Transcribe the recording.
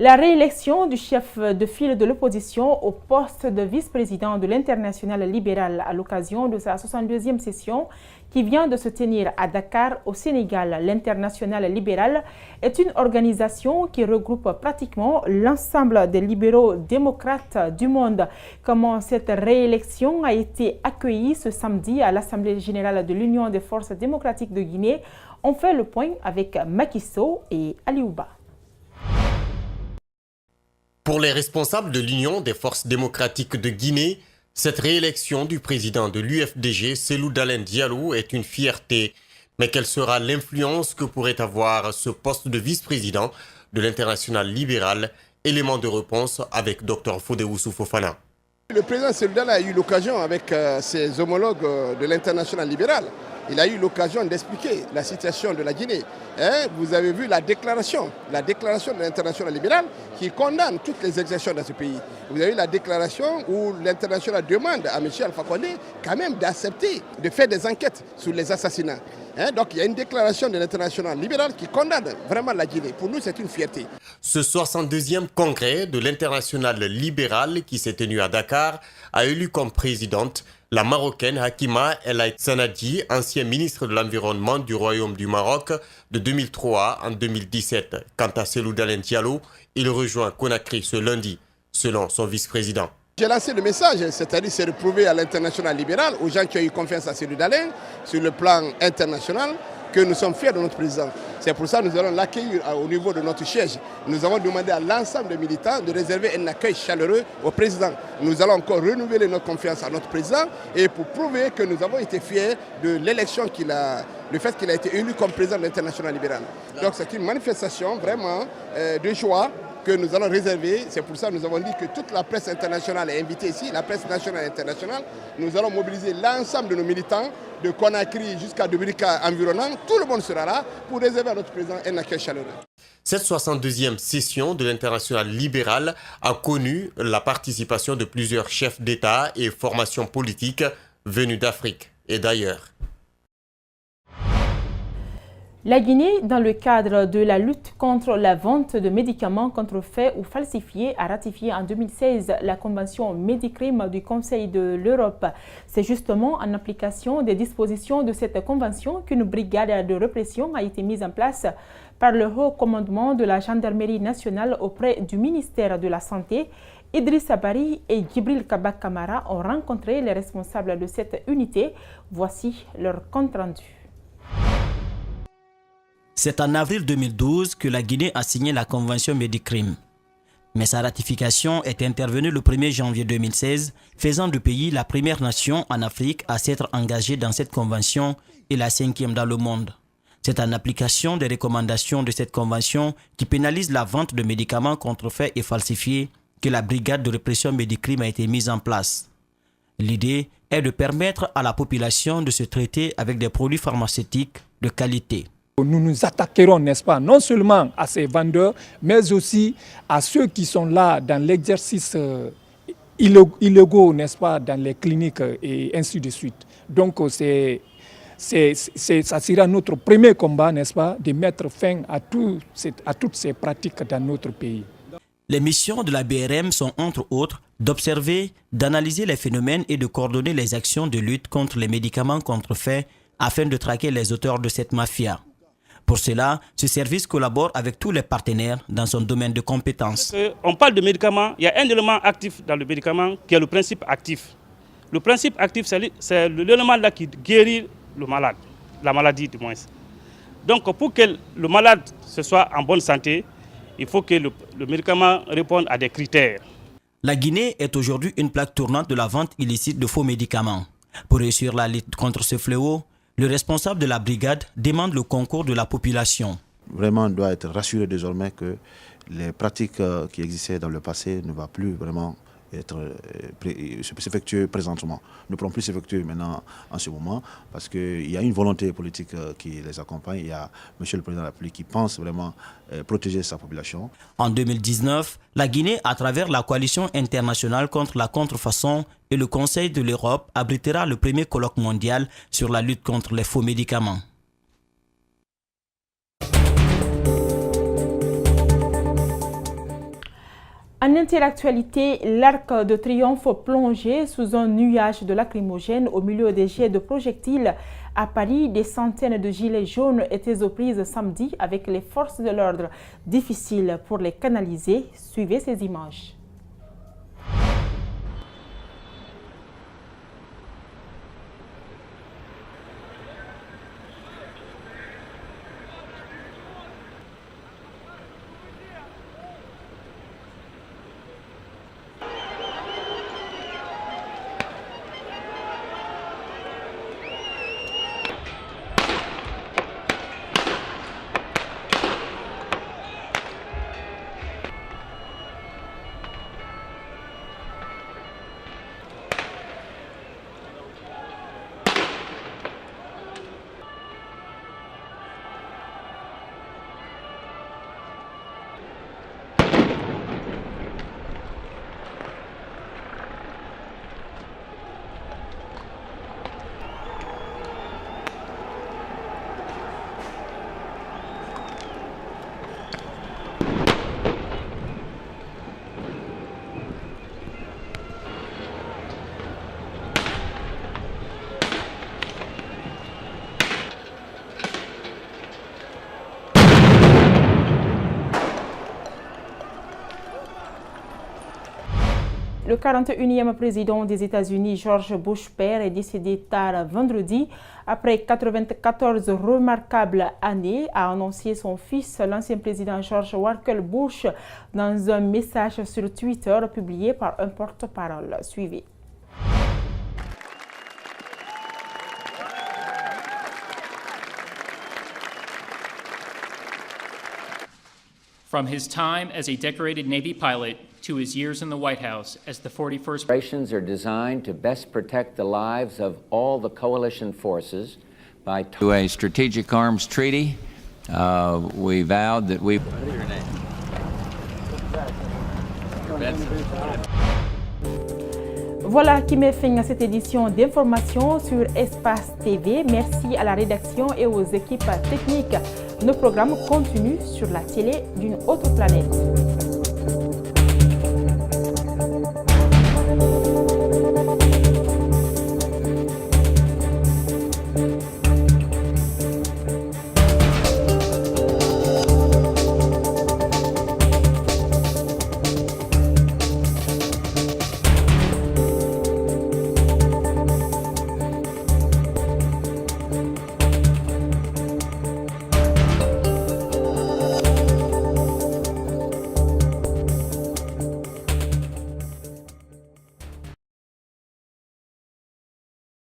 La réélection du chef de file de l'opposition au poste de vice-président de l'Internationale libérale à l'occasion de sa 62e session qui vient de se tenir à Dakar au Sénégal. L'Internationale libérale est une organisation qui regroupe pratiquement l'ensemble des libéraux démocrates du monde. Comment cette réélection a été accueillie ce samedi à l'Assemblée générale de l'Union des forces démocratiques de Guinée? On fait le point avec Macky Sow et Aliouba. Pour les responsables de l'Union des forces démocratiques de Guinée, cette réélection du président de l'UFDG, Cellou Dalein Diallo, est une fierté. Mais quelle sera l'influence que pourrait avoir ce poste de vice-président de l'Internationale libérale? Élément de réponse avec Dr Fodéoussou Fofana. Le président Cellou Dalein a eu l'occasion avec ses homologues de l'Internationale libérale. Il a eu l'occasion d'expliquer la situation de la Guinée. Vous avez vu la déclaration de l'Internationale libérale qui condamne toutes les exactions dans ce pays. Vous avez vu la déclaration où l'Internationale demande à M. Alpha Condé quand même d'accepter de faire des enquêtes sur les assassinats. Donc il y a une déclaration de l'Internationale libérale qui condamne vraiment la Guinée. Pour nous, c'est une fierté. Ce 62e congrès de l'Internationale libérale qui s'est tenu à Dakar a élu comme présidente la Marocaine Hakima El Aït Sanadi, ancien ministre de l'Environnement du Royaume du Maroc de 2003 en 2017. Quant à Cellou Dalein Diallo, il rejoint Conakry ce lundi, selon son vice-président. J'ai lancé le message, c'est-à-dire c'est de prouver à l'Internationale libérale, aux gens qui ont eu confiance à Cellou Dalein, sur le plan international, que nous sommes fiers de notre président. C'est pour ça que nous allons l'accueillir au niveau de notre siège. Nous avons demandé à l'ensemble des militants de réserver un accueil chaleureux au président. Nous allons encore renouveler notre confiance à notre président et pour prouver que nous avons été fiers de l'élection le fait qu'il a été élu comme président de l'Internationale libérale. Donc c'est une manifestation vraiment de joie que nous allons réserver. C'est pour ça que nous avons dit que toute la presse internationale est invitée ici, la presse nationale et internationale. Nous allons mobiliser l'ensemble de nos militants, de Conakry jusqu'à Dominica environnant. Tout le monde sera là pour réserver à notre président un accueil chaleureux. Cette 62e session de l'Internationale libérale a connu la participation de plusieurs chefs d'État et formations politiques venus d'Afrique et d'ailleurs. La Guinée, dans le cadre de la lutte contre la vente de médicaments contrefaits ou falsifiés, a ratifié en 2016 la Convention Medicrime du Conseil de l'Europe. C'est justement en application des dispositions de cette convention qu'une brigade de répression a été mise en place par le haut commandement de la Gendarmerie nationale auprès du ministère de la Santé. Idrissa Bari et Djibril Kaba Kamara ont rencontré les responsables de cette unité. Voici leur compte rendu. C'est en avril 2012 que la Guinée a signé la Convention Medicrime. Mais sa ratification est intervenue le 1er janvier 2016, faisant du pays la première nation en Afrique à s'être engagée dans cette convention et la 5e dans le monde. C'est en application des recommandations de cette convention qui pénalise la vente de médicaments contrefaits et falsifiés que la brigade de répression Medicrime a été mise en place. L'idée est de permettre à la population de se traiter avec des produits pharmaceutiques de qualité. Nous nous attaquerons, n'est-ce pas, non seulement à ces vendeurs, mais aussi à ceux qui sont là dans l'exercice illégaux, n'est-ce pas, dans les cliniques et ainsi de suite. Donc, ça sera notre premier combat, n'est-ce pas, de mettre fin à toutes ces pratiques dans notre pays. Les missions de la BRM sont, entre autres, d'observer, d'analyser les phénomènes et de coordonner les actions de lutte contre les médicaments contrefaits afin de traquer les auteurs de cette mafia. Pour cela, ce service collabore avec tous les partenaires dans son domaine de compétences. On parle de médicaments, il y a un élément actif dans le médicament qui est le principe actif. Le principe actif, c'est l'élément là qui guérit le malade, la maladie du moins. Donc pour que le malade se soit en bonne santé, il faut que le médicament réponde à des critères. La Guinée est aujourd'hui une plaque tournante de la vente illicite de faux médicaments. Pour réussir la lutte contre ce fléau, le responsable de la brigade demande le concours de la population. Vraiment, on doit être rassuré désormais que les pratiques qui existaient dans le passé ne vont plus vraiment s'effectuer présentement. Ne pourront plus s'effectuer maintenant en ce moment parce qu'il y a une volonté politique qui les accompagne. Il y a M. le Président de la République qui pense vraiment protéger sa population. En 2019, la Guinée, à travers la coalition internationale contre la contrefaçon et le Conseil de l'Europe, abritera le premier colloque mondial sur la lutte contre les faux médicaments. En interactualité, l'Arc de Triomphe plongé sous un nuage de lacrymogènes au milieu des jets de projectiles. À Paris, des centaines de gilets jaunes étaient aux prises samedi avec les forces de l'ordre. Difficile pour les canaliser. Suivez ces images. Le 41e président des États-Unis, George Bush père, est décédé tard vendredi. Après 94 remarquables années, a annoncé son fils, l'ancien président George Walker Bush, dans un message sur Twitter publié par un porte-parole. Suivez. From his time as a decorated Navy pilot to his years in the White House as the 41st Operations are designed to best protect the lives of all the coalition forces by to a strategic arms treaty. We vowed that we. Voilà qui met fin à cette édition d'information sur Espace TV. Merci à la rédaction et aux équipes techniques. Nos programmes continuent sur la télé d'une autre planète.